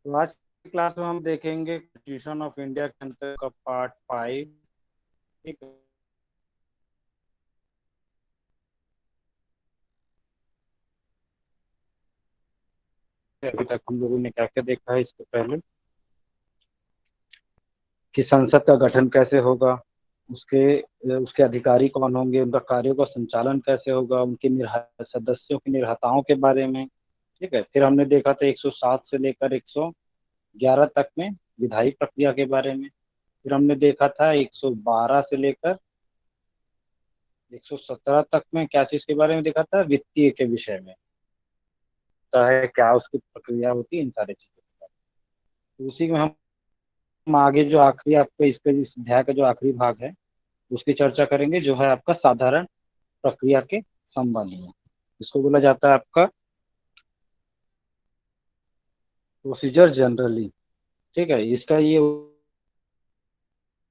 तो आज की क्लास में हम देखेंगे कॉन्स्टिट्यूशन ऑफ इंडिया के अंतर्गत का पार्ट 5। ठीक है। अभी तक हम लोगों ने क्या क्या देखा है इसके पहले कि संसद का गठन कैसे होगा, उसके उसके अधिकारी कौन होंगे, उनका कार्यों का संचालन कैसे होगा, उनके सदस्यों की निर्हताओं के बारे में। ठीक है। फिर हमने देखा था 107 से लेकर 111 तक में विधायी प्रक्रिया के बारे में। फिर हमने देखा था 112 से लेकर 117 तक में क्या चीज के बारे में देखा था, वित्तीय के विषय में होता है, क्या उसकी प्रक्रिया होती है, इन सारी चीजों के बारे में। तो उसी में हम आगे जो आखिरी आपका इसका इस अध्याय का जो आखिरी भाग है उसकी चर्चा करेंगे, जो है आपका साधारण प्रक्रिया के संबंध में। इसको बोला जाता है आपका प्रोसीजर जनरली। ठीक है। इसका ये हो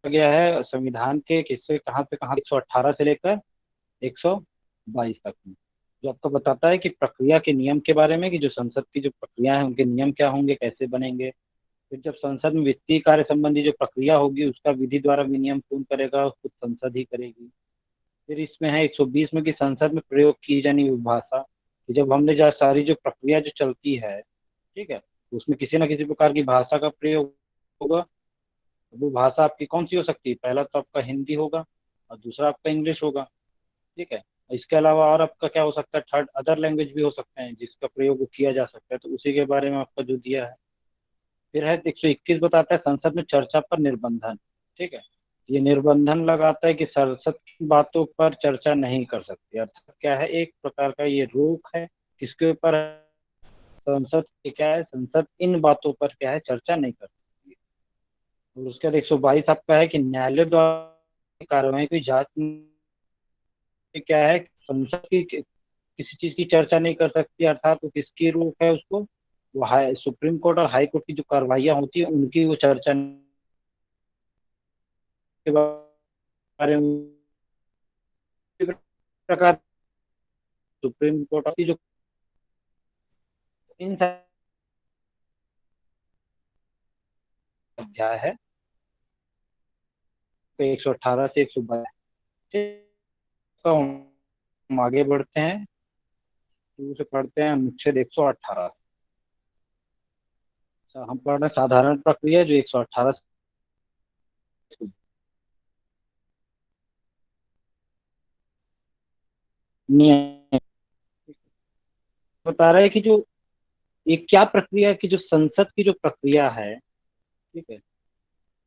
गया है संविधान के किस्से कहाँ से कहाँ, 118 से लेकर 122 तक में, जो आपको बताता है कि प्रक्रिया के नियम के बारे में, कि जो संसद की जो प्रक्रिया है उनके नियम क्या होंगे, कैसे बनेंगे। फिर जब संसद में वित्तीय कार्य संबंधी जो प्रक्रिया होगी उसका विधि द्वारा विनियम कौन करेगा, उसको संसद ही करेगी। फिर इसमें है 120 में कि संसद में प्रयोग की जाने वाली भाषा, कि जब हमने जो सारी जो प्रक्रिया जो चलती है, ठीक है, तो उसमें किसी न किसी प्रकार की भाषा का प्रयोग होगा। वो भाषा आपकी कौन सी हो सकती है, पहला तो आपका हिंदी होगा और दूसरा आपका इंग्लिश होगा। ठीक है। इसके अलावा और आपका क्या हो सकता है, थर्ड अदर लैंग्वेज भी हो सकते हैं जिसका प्रयोग किया जा सकता है, तो उसी के बारे में आपका जो दिया है। फिर है 121 बताता है संसद में चर्चा पर निर्बंधन। ठीक है। ये निर्बंधन लगाता है कि संसद की बातों पर चर्चा नहीं कर सकती, अर्थात क्या है, एक प्रकार का ये रोक है। किसके ऊपर? संसद के क्या है, संसद इन बातों पर क्या है, चर्चा नहीं कर सकती है। और उसके बाद 122 आपका है कि न्यायालय द्वारा कार्रवाई की जांच में क्या है, संसद की किसी चीज की चर्चा नहीं कर सकती, अर्थात वो किसकी रोक है उसको, वो हाई सुप्रीम कोर्ट और हाई कोर्ट की जो कार्रवाइयाँ होती है उनकी वो चर्चा के बारे में प्रकार सुप्रीम कोर्ट की जो इन अध्याय है 118 से 122। तो हम आगे बढ़ते हैं, शुरू से पढ़ते हैं अनुच्छेद 118। हम पढ़ रहे हैं साधारण प्रक्रिया जो 118 नियम बता रहा है कि जो ये क्या प्रक्रिया की जो संसद की जो प्रक्रिया है, ठीक है,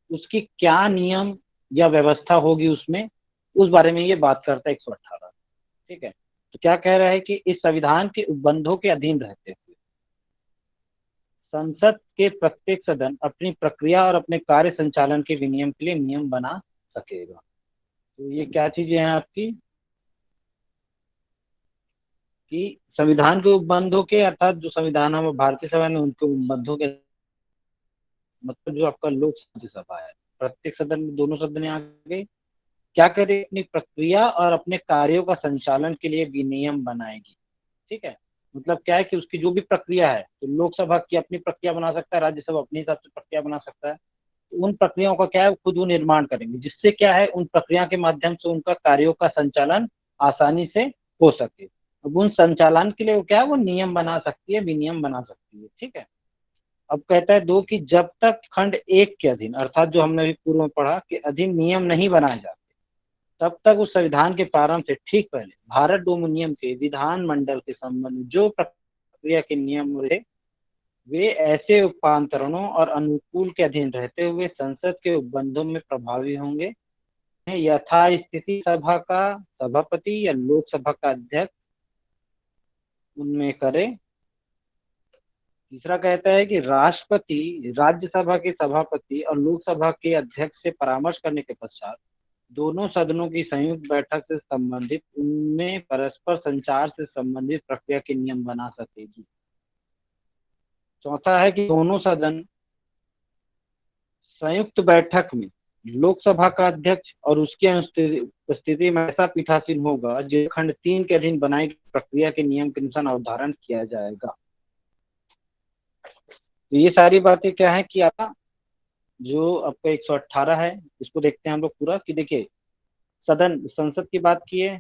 उसकी क्या नियम या व्यवस्था होगी उसमें, उस बारे में ये बात करता है 118। ठीक है। तो क्या कह रहा है कि इस संविधान के उपबंधों के अधीन रहते हुए संसद के प्रत्येक सदन अपनी प्रक्रिया और अपने कार्य संचालन के विनियम के लिए नियम बना सकेगा। तो ये क्या चीजें हैं आपकी, कि संविधान के उपबंधों के, अर्थात जो संविधान है भारतीय संविधान है उनके उपबंधों के, मतलब जो आपका लोकसभा है, प्रत्येक सदन में दोनों सदन आ गए, क्या करे, अपनी प्रक्रिया और अपने कार्यों का संचालन के लिए विनियम बनाएगी। ठीक है। मतलब क्या है कि उसकी जो भी प्रक्रिया है, तो लोकसभा की अपनी प्रक्रिया बना सकता है, राज्यसभा अपने हिसाब से प्रक्रिया बना सकता है। तो उन प्रक्रियाओं का क्या है, खुद वो निर्माण करेंगे, जिससे क्या है उन प्रक्रिया के माध्यम से उनका कार्यों का संचालन आसानी से हो सके। अब उन संचालन के लिए वो क्या है, वो नियम बना सकती है, विनियम बना सकती है। ठीक है। अब कहता है दो कि जब तक खंड एक के अधीन, अर्थात जो हमने अभी पूर्व में पढ़ा कि अधीन नियम नहीं बनाए जाते, तब तक उस संविधान के प्रारंभ से ठीक पहले भारत डोमिनियन के विधान मंडल के संबंध में जो प्रक्रिया के नियम थे, वे ऐसे उपांतरणों और अनुकूल के अधीन रहते हुए संसद के उपबंधों में प्रभावी होंगे। यथास्थिति सभा का सभापति या लोकसभा का अध्यक्ष उनमें करे। तीसरा कहता है कि राष्ट्रपति राज्यसभा के सभापति और लोकसभा के अध्यक्ष से परामर्श करने के पश्चात दोनों सदनों की संयुक्त बैठक से संबंधित उनमें परस्पर संचार से संबंधित प्रक्रिया के नियम बना सकेगी। चौथा है कि दोनों सदन संयुक्त बैठक में लोकसभा का अध्यक्ष और उसकी उपस्थिति में ऐसा पीठासीन होगा जो खंड 3 के अधीन बनाई गई प्रक्रिया के नियम के अनुसार अवधारण किया जाएगा। तो ये सारी बातें क्या है कि आपका जो आपका 118 है, इसको देखते हैं हम लोग पूरा कि देखिए, सदन संसद की बात की है।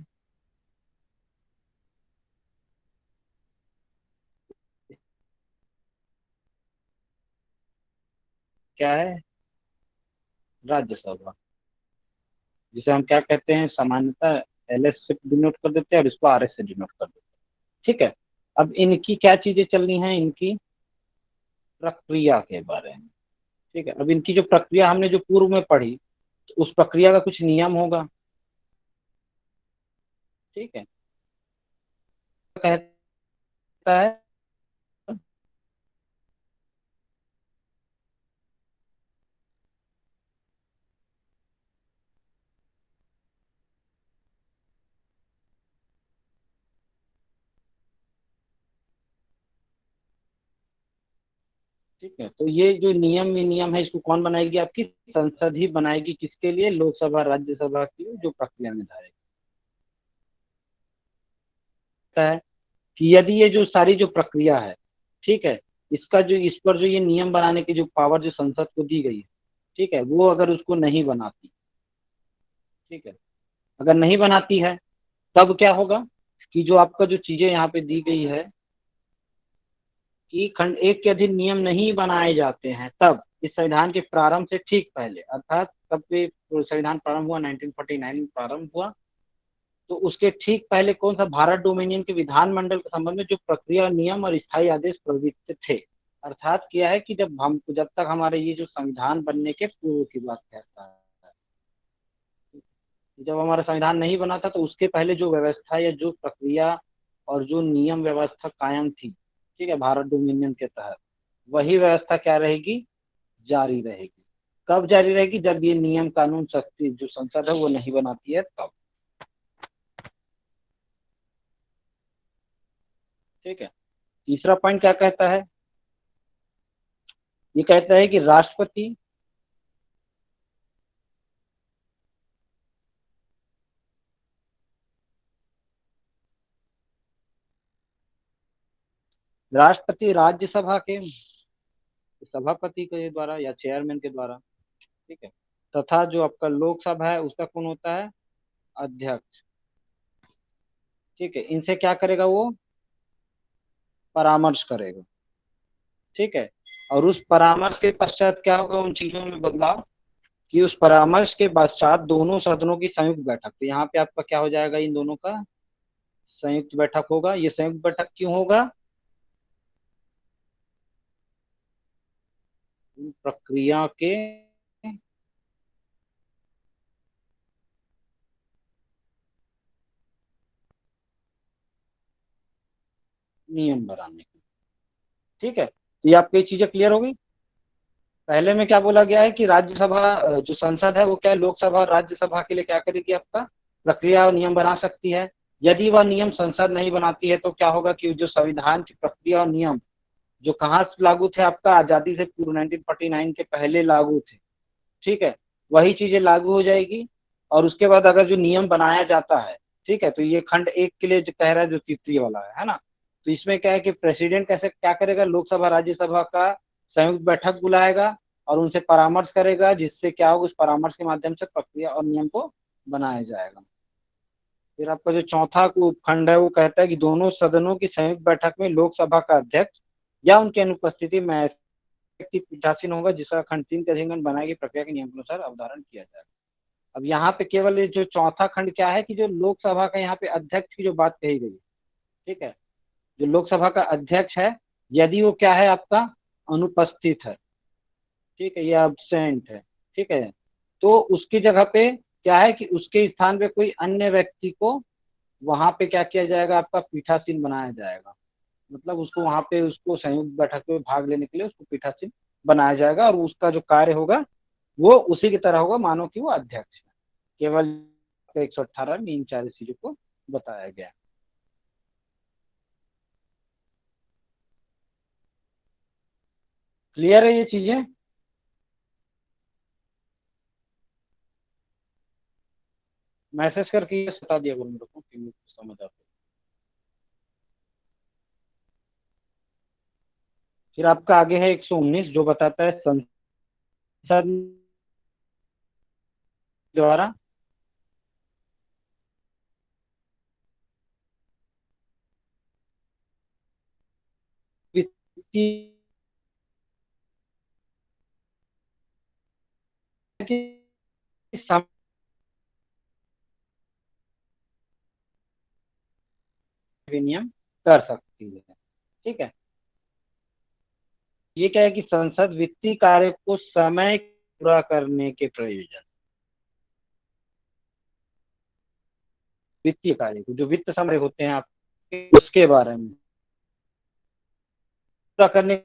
क्या है? राज्यसभा, जिसे हम क्या कहते हैं सामान्यतः LS से डिनोट कर देते हैं और इसको RS से डिनोट कर देते हैं। ठीक है। अब इनकी क्या चीजें चलनी है, इनकी प्रक्रिया के बारे में। ठीक है, अब इनकी जो प्रक्रिया हमने जो पूर्व में पढ़ी, तो उस प्रक्रिया का कुछ नियम होगा। ठीक है। कहता है, ठीक है, तो ये जो नियम विनियम है इसको कौन बनाएगी? आपकी संसद ही बनाएगी। किसके लिए? लोकसभा राज्यसभा की जो प्रक्रिया निर्धारित है कि यदि ये जो सारी जो प्रक्रिया है, ठीक है, इसका जो इस पर जो ये नियम बनाने की जो पावर जो संसद को दी गई है, ठीक है, वो अगर उसको नहीं बनाती, ठीक है, अगर नहीं बनाती है, तब क्या होगा कि जो आपका जो चीजें यहाँ पे दी गई है कि खंड एक के अधीन नियम नहीं बनाए जाते हैं, तब इस संविधान के प्रारंभ से ठीक पहले, अर्थात कब ये संविधान प्रारंभ हुआ? 1949 में प्रारंभ हुआ। तो उसके ठीक पहले कौन सा? भारत डोमिनियन के विधानमंडल के संबंध में जो प्रक्रिया नियम और स्थायी आदेश प्रवृत्त थे। अर्थात क्या है कि जब तक हमारे ये जो संविधान बनने के पूर्व की बात कहता है, जब हमारा संविधान नहीं बना था, तो उसके पहले जो व्यवस्था या जो प्रक्रिया और जो नियम व्यवस्था कायम थी, ठीक है, भारत डोमिनियन के तहत, वही व्यवस्था क्या रहेगी? जारी रहेगी। कब जारी रहेगी? जब ये नियम कानून शक्ति जो संसद है वो नहीं बनाती है, तब। ठीक है। तीसरा पॉइंट क्या कहता है? ये कहता है कि राष्ट्रपति राज्यसभा के सभापति के द्वारा या चेयरमैन के द्वारा, ठीक है, तथा जो आपका लोकसभा है उसका कौन होता है? अध्यक्ष। ठीक है, इनसे क्या करेगा वो? परामर्श करेगा। ठीक है। और उस परामर्श के पश्चात क्या होगा उन चीजों में बदलाव, कि उस परामर्श के पश्चात दोनों सदनों की संयुक्त बैठक, तो यहाँ पे आपका क्या हो जाएगा? इन दोनों का संयुक्त बैठक होगा। ये संयुक्त बैठक क्यों होगा? प्रक्रिया के नियम बनाने के। ठीक है, तो ये आपकी चीजें क्लियर हो गई। पहले में क्या बोला गया है कि राज्यसभा जो संसद है वो क्या है? लोकसभा और राज्यसभा के लिए क्या करेगी? आपका प्रक्रिया और नियम बना सकती है। यदि वह नियम संसद नहीं बनाती है, तो क्या होगा कि जो संविधान की प्रक्रिया और नियम जो कहाँ से लागू थे? आपका आजादी से पूर्व 1949 के पहले लागू थे। ठीक है, वही चीजें लागू हो जाएगी। और उसके बाद अगर जो नियम बनाया जाता है, ठीक है, तो ये खंड एक के लिए जो कह रहा है, जो तृतीय वाला है ना, तो इसमें क्या है कि प्रेसिडेंट कैसे क्या करेगा? लोकसभा राज्यसभा का संयुक्त बैठक बुलाएगा और उनसे परामर्श करेगा, जिससे क्या होगा? उस परामर्श के माध्यम से प्रक्रिया और नियम को बनाया जाएगा। फिर आपका जो चौथा खंड है वो कहता है कि दोनों सदनों की संयुक्त बैठक में लोकसभा का अध्यक्ष या उनकी अनुपस्थिति में व्यक्ति पीठासीन होगा, जिसका खंड तीन के अधीन बनाई प्रक्रिया के नियम के अनुसार अवधारण किया जाएगा। अब यहाँ पे केवल ये जो चौथा खंड क्या है कि जो लोकसभा का यहाँ पे अध्यक्ष की जो बात कही गई, ठीक है, जो लोकसभा का अध्यक्ष है, यदि वो क्या है? आपका अनुपस्थित है, ठीक है, या एबसेंट है, ठीक है, तो उसकी जगह पे क्या है कि उसके स्थान पे कोई अन्य व्यक्ति को वहां पे क्या किया जाएगा? आपका पीठासीन बनाया जाएगा। मतलब उसको वहां पे उसको संयुक्त बैठक में भाग लेने के लिए उसको पीठासीन बनाया जाएगा, और उसका जो कार्य होगा वो उसी की तरह होगा, मानो कि वो अध्यक्ष है। केवल 118 में इन चार चीजों को बताया गया। क्लियर है ये चीजें? मैसेज करके ये बता दिया करो मेरे को कि मेरे को समझ आता है। फिर आपका आगे है 119 जो बताता है संसद द्वारा वित्तीय की विनियम कर सकती है। ठीक है। ये क्या है कि संसद वित्तीय कार्य को समय पूरा करने के प्रयोजन, वित्तीय कार्य को जो वित्त समय होते हैं आपके उसके बारे में पूरा करने,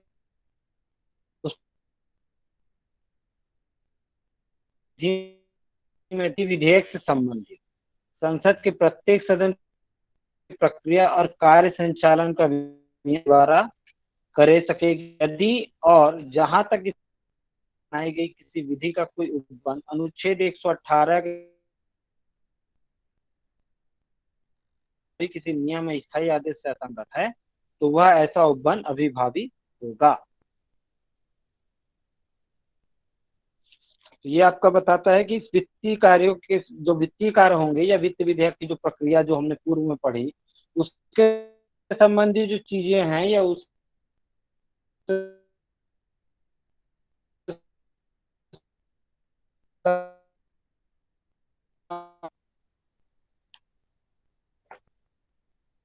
उस विधेयक से संबंधित संसद के प्रत्येक सदन की प्रक्रिया और कार्य संचालन का द्वारा करे सकेगी यदि और जहां तक बनाई गई किसी विधि का कोई उपबंध अनुच्छेद 118 के किसी नियम या स्थायी आदेश से असंगत है तो वह ऐसा उपबंध अभिभावी होगा। तो ये आपका बताता है कि वित्तीय कार्यों के जो वित्तीय कार्य होंगे या वित्त विधेयक की जो प्रक्रिया जो हमने पूर्व में पढ़ी उसके संबंधी जो चीजें हैं या उस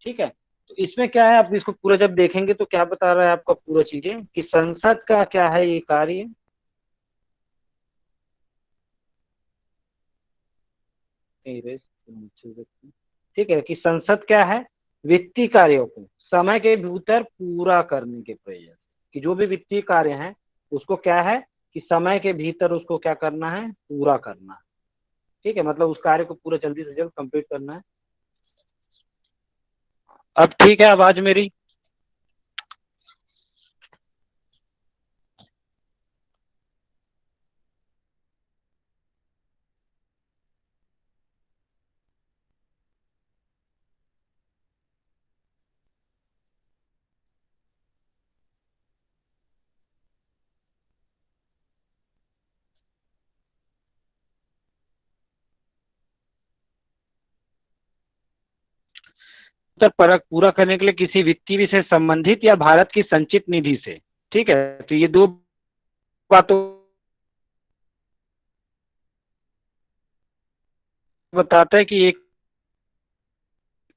ठीक है। तो इसमें क्या है आप इसको पूरा जब देखेंगे तो क्या बता रहा है आपका पूरा चीजें कि संसद का क्या है ये कार्य। ठीक है कि संसद क्या है वित्तीय कार्यों को समय के भीतर पूरा करने के प्रयोजन कि जो भी वित्तीय कार्य है उसको क्या है कि समय के भीतर उसको क्या करना है पूरा करना है। ठीक है मतलब उस कार्य को पूरा जल्दी से जल्द कंप्लीट करना है। अब ठीक है आवाज मेरी। उत्तर परक पूरा करने के लिए किसी वित्तीय विषय संबंधित या भारत की संचित निधि से। ठीक है तो ये दो बातों बताता है कि एक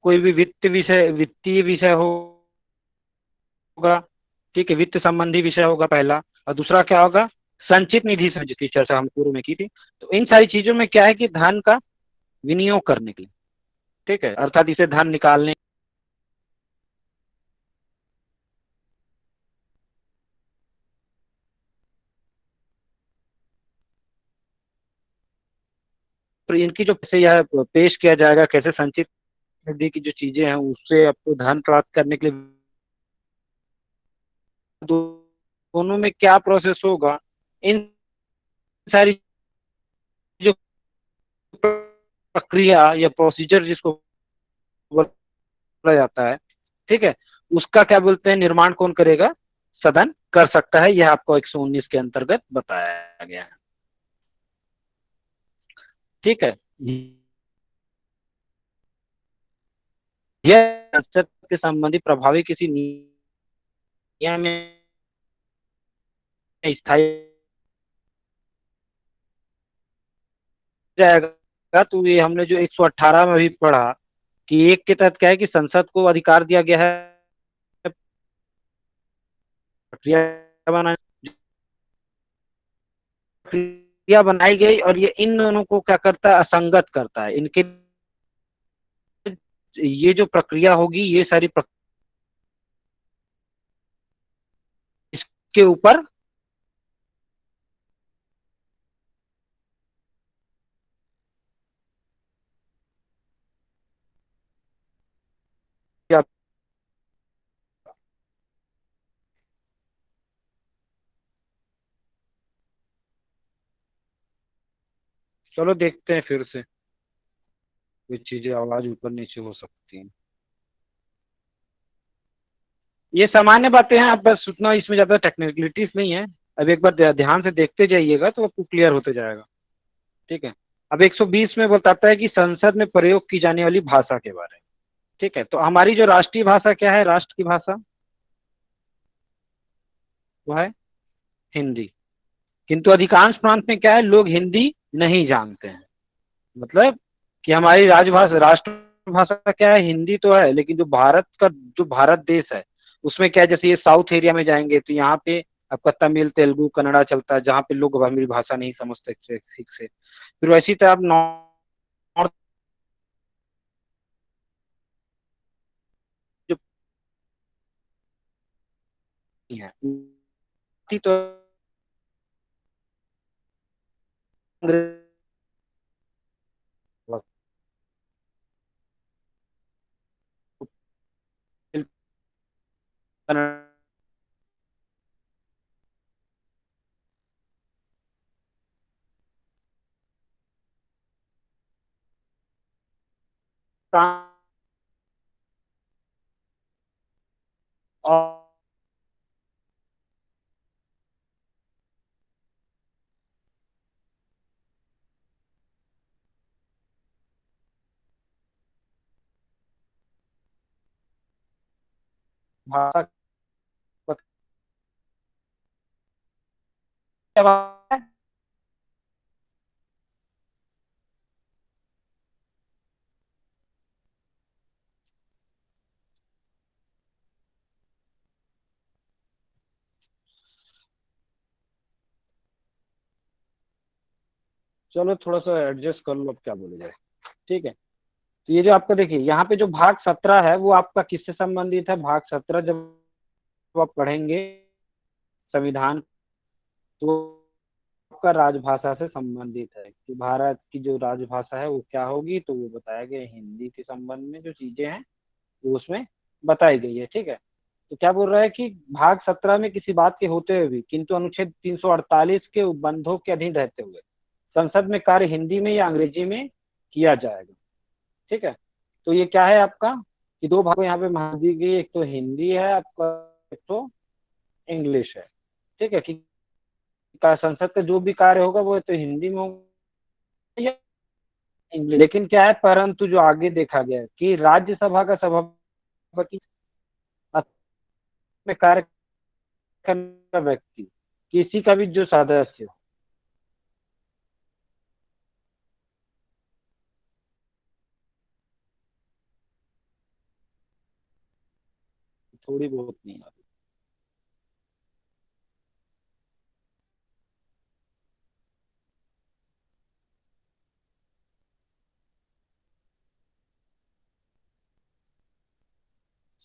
कोई भी वित्तीय विषय होगा। ठीक है वित्त संबंधी विषय होगा पहला और दूसरा क्या होगा संचित निधि से जिसकी चर्चा हम पूर्व में की थी। तो इन सारी चीजों में क्या है कि धन का विनियोग करने के लिए। ठीक है अर्थात इसे धन निकालने तो इनकी जो पैसे यह पेश किया जाएगा कैसे संचित निधि की जो चीजें हैं उससे आपको धन प्राप्त करने के लिए दोनों में क्या प्रोसेस होगा इन सारी जो प्रक्रिया या प्रोसीजर जिसको बोला जाता है। ठीक है उसका क्या बोलते हैं निर्माण कौन करेगा सदन कर सकता है यह आपको 119 के अंतर्गत बताया गया है। ठीक है यह संसद के संबंधी प्रभावी किसी नियम या स्थायी जाएगा तो ये हमने जो 118 में भी पढ़ा कि एक के तहत क्या है कि संसद को अधिकार दिया गया है प्रक्रिया बनाने प्रक्रिया बनाई गई और ये इन दोनों को क्या करता है असंगत करता है इनके ये जो प्रक्रिया होगी ये सारी इसके ऊपर चलो देखते हैं फिर से कुछ चीजें आवाज ऊपर नीचे हो सकती हैं। ये सामान्य बातें हैं, आप बस उतना इसमें ज़्यादा टेक्निकलिटीज नहीं है। अब एक बार ध्यान से देखते जाइएगा तो आपको क्लियर होते जाएगा। ठीक है। अब 120 में बताता है कि संसद में प्रयोग की जाने वाली भाषा के बारे में। ठीक है, तो हमारी जो राष्ट्रीय भाषा क्या है, राष्ट्र की भाषा वो है हिंदी। किंतु अधिकांश प्रांत में क्या है, लोग हिंदी नहीं जानते हैं। मतलब कि हमारी राजभाषा राष्ट्रभाषा क्या है, हिंदी तो है, लेकिन जो भारत का जो भारत देश है उसमें क्या है, जैसे ये साउथ एरिया में जाएंगे तो यहाँ पे आपका तमिल तेलुगु कन्नड़ा चलता है, जहाँ पे लोग हमारी भाषा नहीं समझते ठीक से। फिर वैसी तरह आप नॉर्थ जो है तो अंग्रेजी कन्नड़ा और भाषा चलो थोड़ा सा एडजस्ट कर लो, अब क्या बोले जाए। ठीक है, तो ये जो आपका देखिए यहाँ पे जो भाग 17 है वो आपका किससे संबंधित है, भाग 17 जब आप पढ़ेंगे संविधान तो आपका राजभाषा से संबंधित है कि भारत की जो राजभाषा है वो क्या होगी, तो वो बताया गया है। हिंदी के संबंध में जो चीजें हैं वो उसमें बताई गई है। ठीक है, तो क्या बोल रहा है कि भाग 17 में किसी बात के होते हुए भी किंतु अनुच्छेद 348 के उपबंधों के अधीन रहते हुए संसद में कार्य हिंदी में या अंग्रेजी में किया जाएगा। ठीक है, तो ये क्या है आपका कि दो भागों यहाँ पे मान दी गई, एक तो हिंदी है आपका, एक तो इंग्लिश है। ठीक है, कि संसद का जो भी कार्य होगा वो तो हिंदी में होगा या इंग्लिश, लेकिन क्या है, परंतु जो आगे देखा गया है कि राज्यसभा का सभापति में कार्य करने व्यक्ति किसी का भी जो सदस्य हो, थोड़ी बहुत नहीं आती।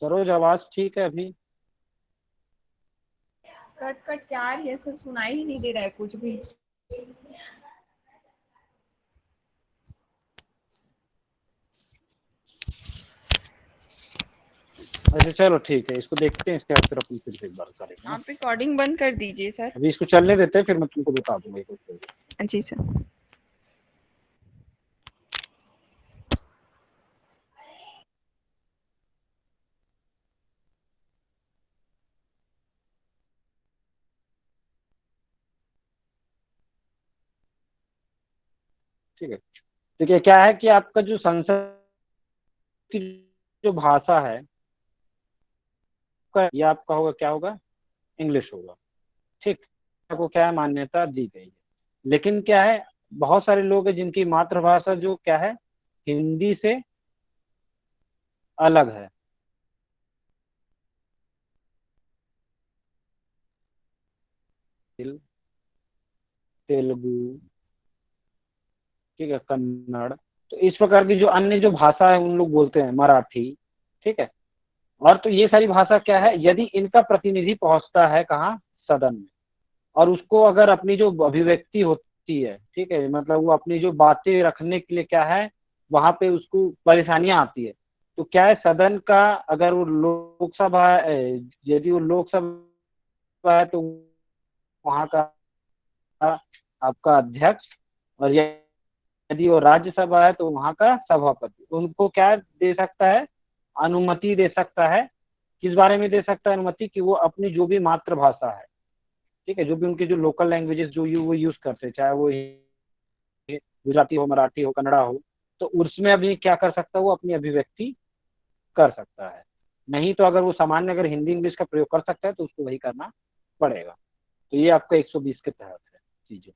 सरोज आवाज ठीक है अभी? कट कट यार, ये सब सुनाई ही नहीं दे रहा है कुछ भी। अच्छा चलो ठीक है, इसको देखते हैं, इसके बाद फिर अपन फिर से एक बार करेंगे ना। आप रिकॉर्डिंग बंद कर दीजिए सर। अभी इसको चलने देते हैं, फिर मैं तुमको बता दूंगा एक जी सर। ठीक है, देखिए क्या है कि आपका जो संसद की जो भाषा है ये आपका होगा, क्या होगा, इंग्लिश होगा। ठीक, को क्या है, मान्यता दी गई है। लेकिन क्या है, बहुत सारे लोग हैं जिनकी मातृभाषा जो क्या है, हिंदी से अलग है। तेलुगु, ठीक है, कन्नड़, तो इस प्रकार की जो अन्य जो भाषा है उन लोग बोलते हैं मराठी। ठीक है, और तो ये सारी भाषा क्या है, यदि इनका प्रतिनिधि पहुंचता है कहाँ, सदन में, और उसको अगर अपनी जो अभिव्यक्ति होती है, ठीक है, मतलब वो अपनी जो बातें रखने के लिए क्या है, वहां पे उसको परेशानियां आती है, तो क्या है, सदन का अगर वो लोकसभा यदि वो लोकसभा है तो वहाँ का आपका अध्यक्ष, और यदि वो राज्यसभा है तो वहाँ का सभापति उनको क्या दे सकता है, अनुमति दे सकता है किस बारे में दे सकता है अनुमति, कि वो अपनी जो भी मातृभाषा है, ठीक है, जो भी उनकी जो लोकल लैंग्वेजेस जो वो यूज करते हैं, चाहे वो गुजराती हो, मराठी हो, कन्नड़ा हो, तो उसमें अभी क्या कर सकता है, वो अपनी अभिव्यक्ति कर सकता है। नहीं तो अगर वो सामान्य अगर हिंदी इंग्लिश का प्रयोग कर सकता है तो उसको वही करना पड़ेगा। तो ये आपका 120 के तहत है चीजें।